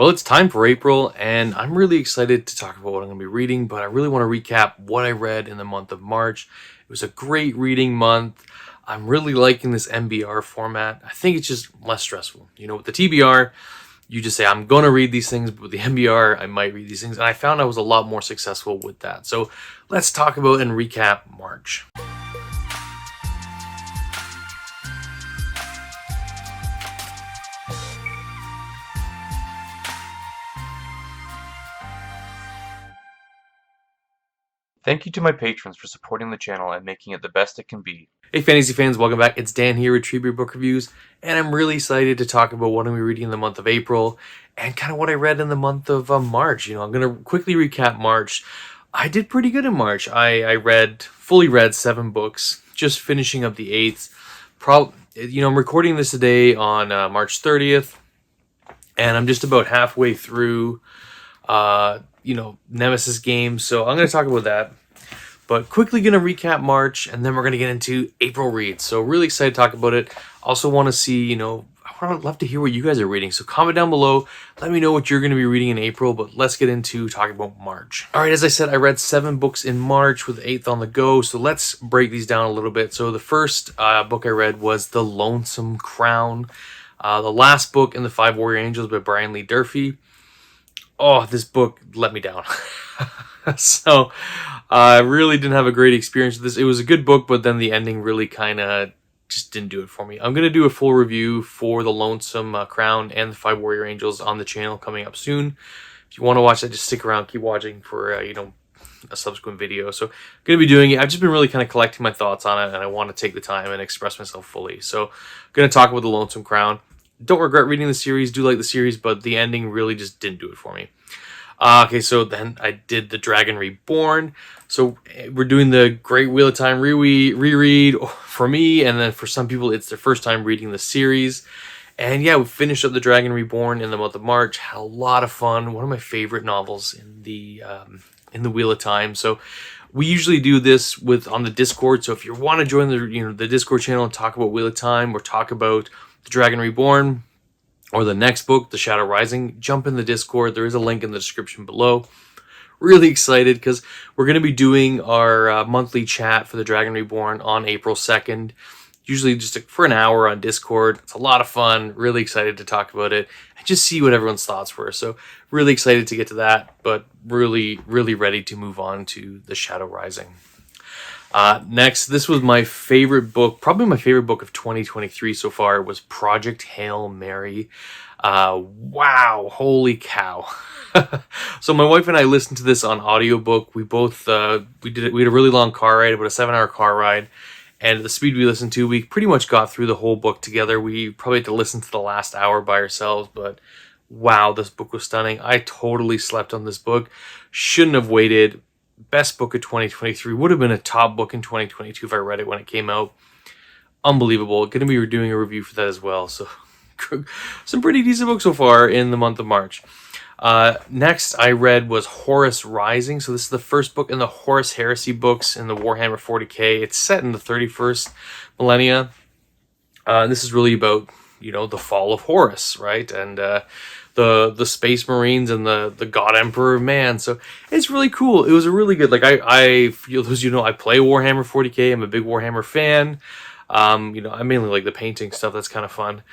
Well, it's time for April, and I'm really excited to talk about what I'm going to be reading, but I really want to recap what I read in the month of March. It was a great reading month. I'm really liking this MBR format. I think it's just less stressful. You know, with the TBR, you just say, I'm going to read these things, but with the MBR, I might read these things. And I found I was a lot more successful with that. So let's talk about and recap March. Thank you to my patrons for supporting the channel and making it the best it can be. Hey fantasy fans, welcome back. It's Dan here with Treebeard Book Reviews, and I'm really excited to talk about what I'm reading in the month of April and kind of what I read in the month of March. You know, I'm going to quickly recap March. I did pretty good in March. I fully read 7 books, just finishing up the 8th. I'm recording this today on March 30th, and I'm just about halfway through Nemesis games, so I'm going to talk about that. But quickly going to recap March, and then we're going to get into April reads. So really excited to talk about it. Also want to see, I would love to hear what you guys are reading. So comment down below. Let me know what you're going to be reading in April, but let's get into talking about March. All right, as I said, I read 7 books in March with the 8th on the go. So let's break these down a little bit. So the first book I read was The Lonesome Crown. The last book in the 5 Warrior Angels by Brian Lee Durfee. Oh, this book let me down. So I really didn't have a great experience with this. It was a good book, but then the ending really kind of just didn't do it for me. I'm going to do a full review for The Lonesome Crown and the 5 Warrior Angels on the channel coming up soon. If you want to watch that, just stick around, keep watching for, a subsequent video. So I'm going to be doing it. I've just been really kind of collecting my thoughts on it, and I want to take the time and express myself fully. So I'm going to talk about The Lonesome Crown. Don't regret reading the series, do like the series, but the ending really just didn't do it for me. Okay, so then I did The Dragon Reborn. So we're doing the Great Wheel of Time reread for me, and then for some people it's their first time reading the series. And yeah, we finished up The Dragon Reborn in the month of March. Had a lot of fun. One of my favorite novels in the Wheel of Time. So we usually do this on the Discord. So if you want to join the Discord channel and talk about Wheel of Time or talk about The Dragon Reborn, or the next book, The Shadow Rising, jump in the Discord. There is a link in the description below. Really excited because we're going to be doing our monthly chat for The Dragon Reborn on April 2nd. Usually just for an hour on Discord. It's a lot of fun. Really excited to talk about it and just see what everyone's thoughts were. So really excited to get to that, but really, really ready to move on to The Shadow Rising. Next, this was my favorite book, probably my favorite book of 2023 so far. It was Project Hail Mary. Wow, holy cow. So my wife and I listened to this on audiobook. We both, we had a really long car ride, about a 7-hour car ride. And at the speed we listened to, we pretty much got through the whole book together. We probably had to listen to the last hour by ourselves, but wow, this book was stunning. I totally slept on this book. Shouldn't have waited. Best book of 2023. Would have been a top book in 2022 if I read it when it came out. Unbelievable. Going to be doing a review for that as well. So some pretty decent books so far in the month of March. Next I read was Horus Rising. So this is the first book in the Horus Heresy books in the Warhammer 40k. It's set in the 31st millennia. This is really about, the fall of Horus, right? And the Space Marines and the God Emperor of Man. So it's really cool. It was a really good, I feel, those I play Warhammer 40k. I'm a big Warhammer fan. I mainly like the painting stuff. That's kind of fun.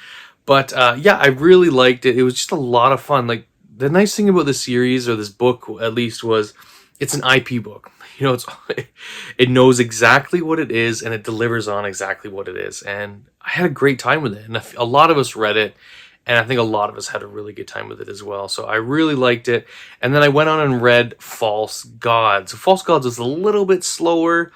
But yeah, I really liked it. It was just a lot of fun. Like, the nice thing about this series, or this book at least, was it's an IP book. It knows exactly what it is, and it delivers on exactly what it is. And I had a great time with it. And a lot of us read it, and I think a lot of us had a really good time with it as well. So I really liked it. And then I went on and read False Gods. So False Gods was a little bit slower.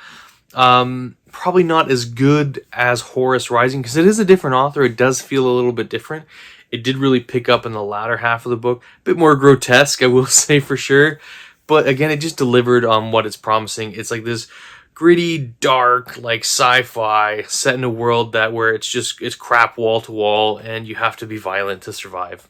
Probably not as good as Horus Rising, because it is a different author. It does feel a little bit different. It did really pick up in the latter half of the book. A bit more grotesque, I will say for sure. But again, it just delivered on what it's promising. It's like this gritty, dark, like sci-fi set in a world where it's crap wall to wall, and you have to be violent to survive.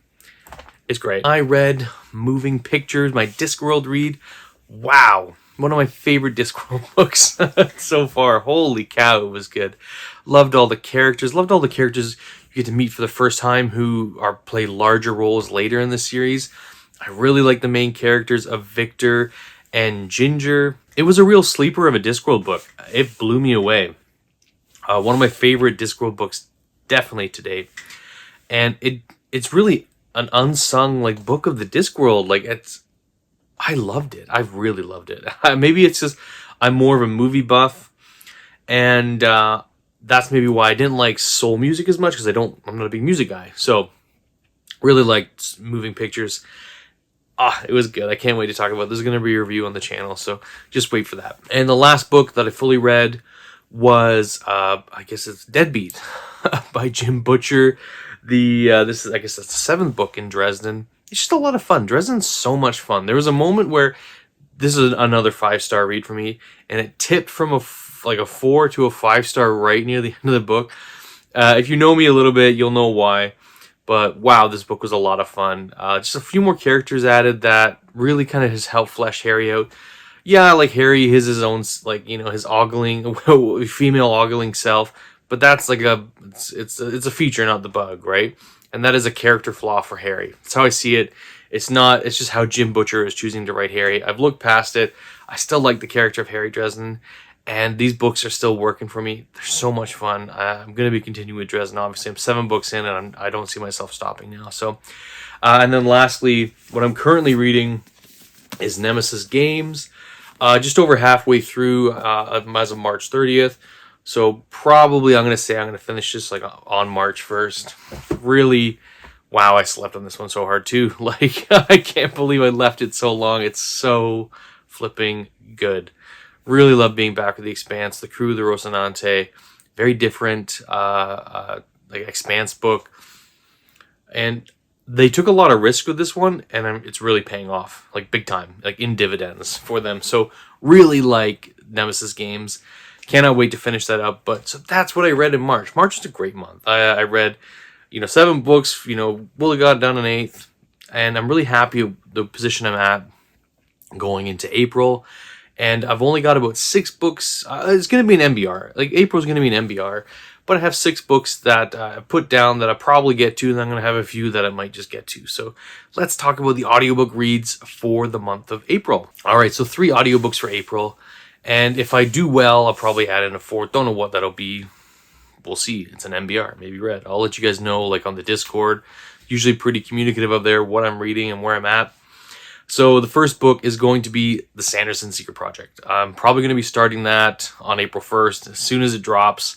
It's great. I read Moving Pictures, my Discworld read. Wow. One of my favorite Discworld books so far. Holy cow, it was good. Loved all the characters. you get to meet for the first time who play larger roles later in the series. I really like the main characters of Victor and Ginger. It was a real sleeper of a Discworld book. It blew me away. One of my favorite Discworld books, definitely to date. And it's really an unsung like book of the Discworld. Like I loved it. I really loved it. Maybe it's just I'm more of a movie buff, and that's maybe why I didn't like soul music as much, because I'm not a big music guy. So really liked moving pictures. It was good. I can't wait to talk about it. There's going to be a review on the channel, so just wait for that. And the last book that I fully read was I guess it's Deadbeat by Jim Butcher. This is, I guess, that's the 7th book in Dresden. It's just a lot of fun. Dresden's so much fun. There was a moment where this is another 5-star read for me, and it tipped from a 4 to a 5-star right near the end of the book. If you know me a little bit, you'll know why. But wow, this book was a lot of fun. Just a few more characters added that really kind of has helped flesh Harry out. Yeah, like Harry has his own, like, you know, his ogling, female ogling self. But that's like it's a feature, not the bug, right? And that is a character flaw for Harry. That's how I see it. It's just how Jim Butcher is choosing to write Harry. I've looked past it. I still like the character of Harry Dresden. And these books are still working for me. They're so much fun. I'm going to be continuing with Dresden, obviously. I'm 7 books in, and I don't see myself stopping now. So, and then lastly, what I'm currently reading is Nemesis Games. Just over halfway through as of March 30th. So probably I'm going to finish this like on March 1st. Really, wow, I slept on this one so hard too. Like, I can't believe I left it so long. It's so flipping good. Really love being back with the Expanse, the crew, the Rocinante. Very different, like Expanse book. And they took a lot of risk with this one, and it's really paying off, like big time, like in dividends for them. So really like Nemesis Games. Cannot wait to finish that up. But so that's what I read in March. March was a great month. I read, 7 books, Willie got done in 8th. And I'm really happy with the position I'm at going into April. And I've only got about 6 books. It's going to be an MBR. Like, April's going to be an MBR. But I have 6 books that I put down that I probably get to, and I'm going to have a few that I might just get to. So let's talk about the audiobook reads for the month of April. All right, so 3 audiobooks for April. And if I do well, I'll probably add in a 4th. Don't know what that'll be. We'll see. It's an MBR, maybe read. I'll let you guys know, like on the Discord. Usually pretty communicative up there, what I'm reading and where I'm at. So the first book is going to be the Sanderson Secret Project. I'm probably going to be starting that on April 1st, as soon as it drops.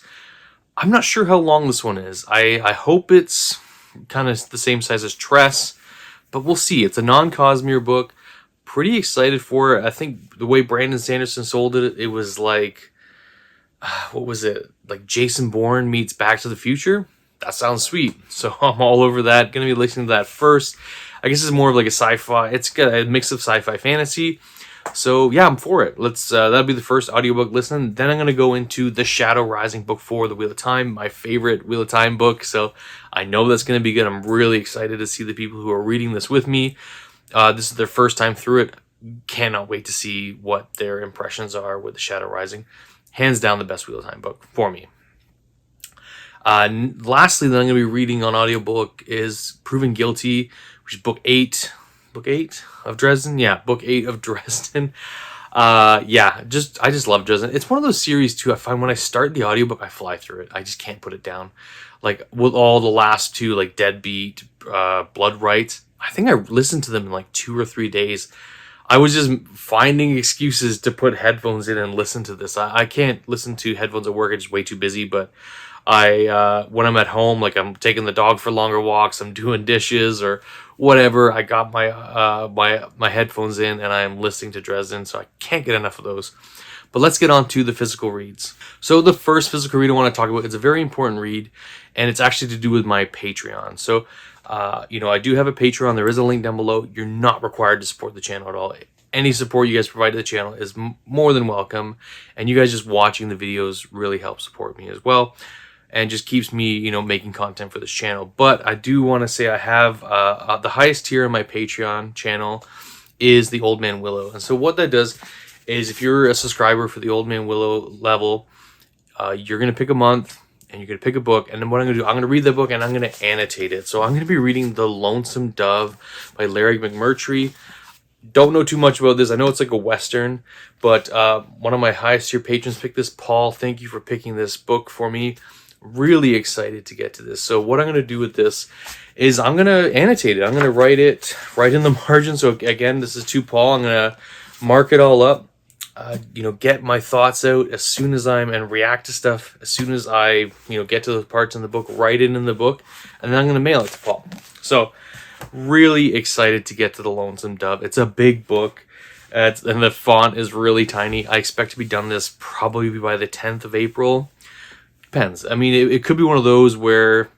I'm not sure how long this one is. I hope it's kind of the same size as Tress, but we'll see. It's a non-Cosmere book. Pretty excited for it. I think the way Brandon Sanderson sold it, it was like, what was it? Like Jason Bourne meets Back to the Future? That sounds sweet. So I'm all over that. Going to be listening to that first. I guess it's more of like a sci-fi. It's got a mix of sci-fi fantasy. So yeah, I'm for it. That'll be the first audiobook listen. Then I'm going to go into The Shadow Rising book 4, The Wheel of Time, my favorite Wheel of Time book. So I know that's going to be good. I'm really excited to see the people who are reading this with me. This is their first time through it. Cannot wait to see what their impressions are with The Shadow Rising. Hands down the best Wheel of Time book for me. Lastly, that I'm going to be reading on audiobook is Proven Guilty, which is book 8. Book 8 of Dresden? Yeah, book 8 of Dresden. I just love Dresden. It's one of those series, too, I find when I start the audiobook, I fly through it. I just can't put it down. Like, with all the last 2, like Deadbeat, Blood Rights, I think I listened to them in like 2 or 3 days. I was just finding excuses to put headphones in and listen to this. I can't listen to headphones at work. I'm just way too busy. But when I'm at home, like I'm taking the dog for longer walks, I'm doing dishes or whatever, I got my headphones in and I'm listening to Dresden. So I can't get enough of those. But let's get on to the physical reads. So the first physical read I want to talk about, it's a very important read, and it's actually to do with my Patreon. So I do have a Patreon. There is a link down below. You're not required to support the channel at all. Any support you guys provide to the channel is more than welcome. And you guys just watching the videos really help support me as well. And just keeps me, making content for this channel. But I do want to say I have the highest tier in my Patreon channel is the Old Man Willow. And so what that does is if you're a subscriber for the Old Man Willow level, you're going to pick a month. and you're going to pick a book, and then what I'm going to do, I'm going to read the book and I'm going to annotate it. So I'm going to be reading The Lonesome Dove by Larry McMurtry. Don't know too much about this. I know it's like a Western, but one of my highest tier patrons picked this. Paul, thank you for picking this book for me. Really excited to get to this. So what I'm going to do with this is I'm going to annotate it. I'm going to write it right in the margin. So again, this is to Paul. I'm going to mark it all up. Get my thoughts out as soon as and react to stuff as soon as I, get to those parts in the book, write it in the book, and then I'm going to mail it to Paul. So really excited to get to The Lonesome Dove. It's a big book, and the font is really tiny. I expect to be done this probably by the 10th of April. Depends. I mean, it could be one of those where,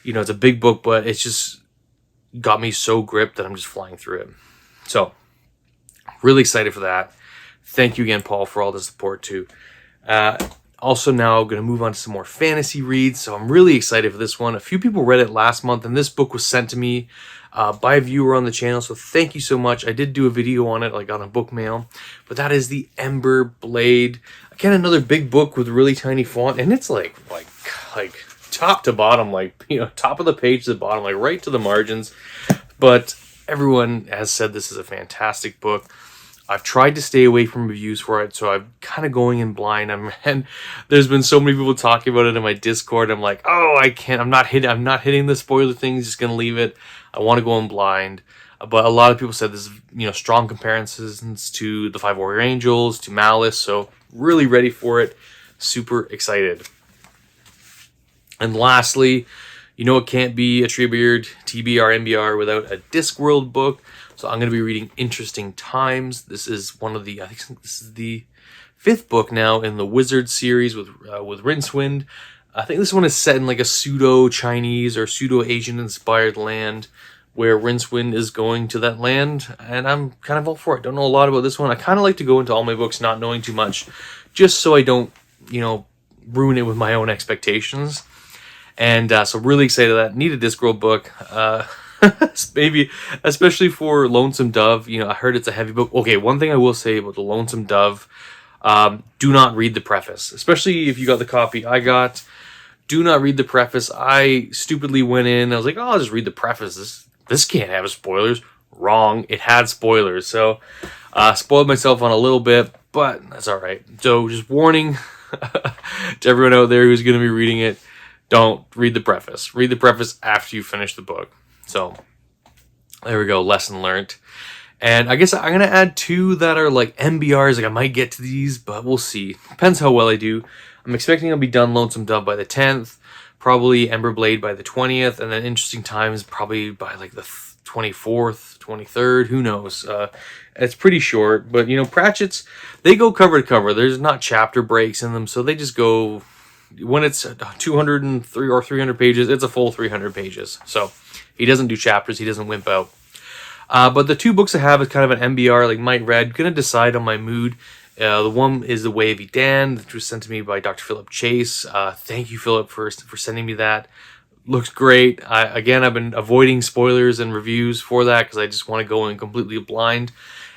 it's a big book, but it's just got me so gripped that I'm just flying through it. So really excited for that. Thank you again, Paul, for all the support too. Also now I'm going to move on to some more fantasy reads. So I'm really excited for this one. A few people read it last month, and this book was sent to me by a viewer on the channel. So thank you so much. I did do a video on it, like on a book mail, but that is The Ember Blade. Again, another big book with really tiny font, and it's like top to bottom, top of the page to the bottom, like right to the margins. But everyone has said this is a fantastic book. I've tried to stay away from reviews for it, so I'm kind of going in blind. And there's been so many people talking about it in my Discord. I'm like, oh, I can't. I'm not hitting the spoiler things. Just gonna leave it. I want to go in blind. But a lot of people said this is, strong comparisons to the 5 Warrior Angels, to Malice. So really ready for it. Super excited. And lastly, it can't be a Treebeard, TBR, MBR without a Discworld book. So I'm going to be reading Interesting Times. This is I think this is the 5th book now in the Wizard series with Rincewind. I think this one is set in like a pseudo-Chinese or pseudo-Asian inspired land where Rincewind is going to that land. And I'm kind of all for it. Don't know a lot about this one. I kind of like to go into all my books not knowing too much, just so I don't, ruin it with my own expectations. And so really excited that. Need a Discworld book. Maybe, especially for Lonesome Dove. I heard it's a heavy book. Okay, one thing I will say about the Lonesome Dove, do not read the preface. Especially if you got the copy I got. Do not read the preface. I stupidly went in. I was like, oh, I'll just read the preface. This can't have spoilers. Wrong. It had spoilers. So, spoiled myself on a little bit, but that's all right. So, just warning to everyone out there who's going to be reading it. Don't read the preface. Read the preface after you finish the book. So, there we go. Lesson learned. And I guess I'm going to add 2 that are like MBRs. Like I might get to these, but we'll see. Depends how well I do. I'm expecting I'll be done Lonesome Dove by the 10th. Probably Ember Blade by the 20th. And then Interesting Times probably by like the 24th, 23rd. Who knows? It's pretty short. But, Pratchett's, they go cover to cover. There's not chapter breaks in them. So they just go... When it's 203 or 300 pages, it's a full 300 pages. So he doesn't do chapters. He doesn't wimp out. But the 2 books I have is kind of an MBR, like might read. Gonna decide on my mood. The one is The Wavy Dan, that was sent to me by Dr. Philip Chase. Thank you, Philip, for sending me that. Looks great. I've been avoiding spoilers and reviews for that because I just want to go in completely blind.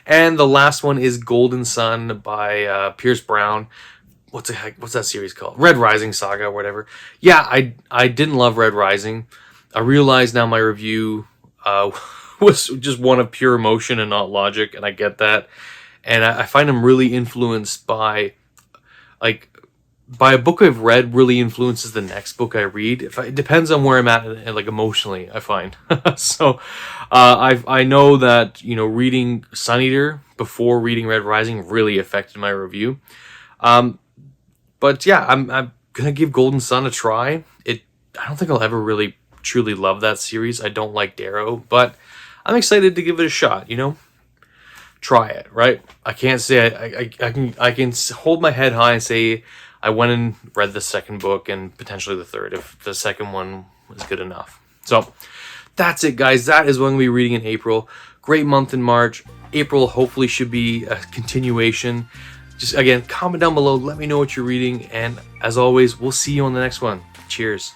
And the last one is Golden Sun by Pierce Brown. What's that series called? Red Rising Saga or whatever. Yeah, I didn't love Red Rising. I realize now my review was just one of pure emotion and not logic, and I get that. And I find them really influenced by a book I've read really influences the next book I read. It depends on where I'm at, like emotionally, I find. So I know that reading Sun Eater before reading Red Rising really affected my review. But yeah, I'm gonna give Golden Sun a try. I don't think I'll ever really truly love that series. I don't like Darrow, but I'm excited to give it a shot. Try it, right? I can't say I can hold my head high and say I went and read the 2nd book and potentially the 3rd if the 2nd one was good enough. So that's it, guys. That is what I'm gonna be reading in April. Great month in March. April hopefully should be a continuation. Just, again, comment down below. Let me know what you're reading. And as always, we'll see you on the next one. Cheers.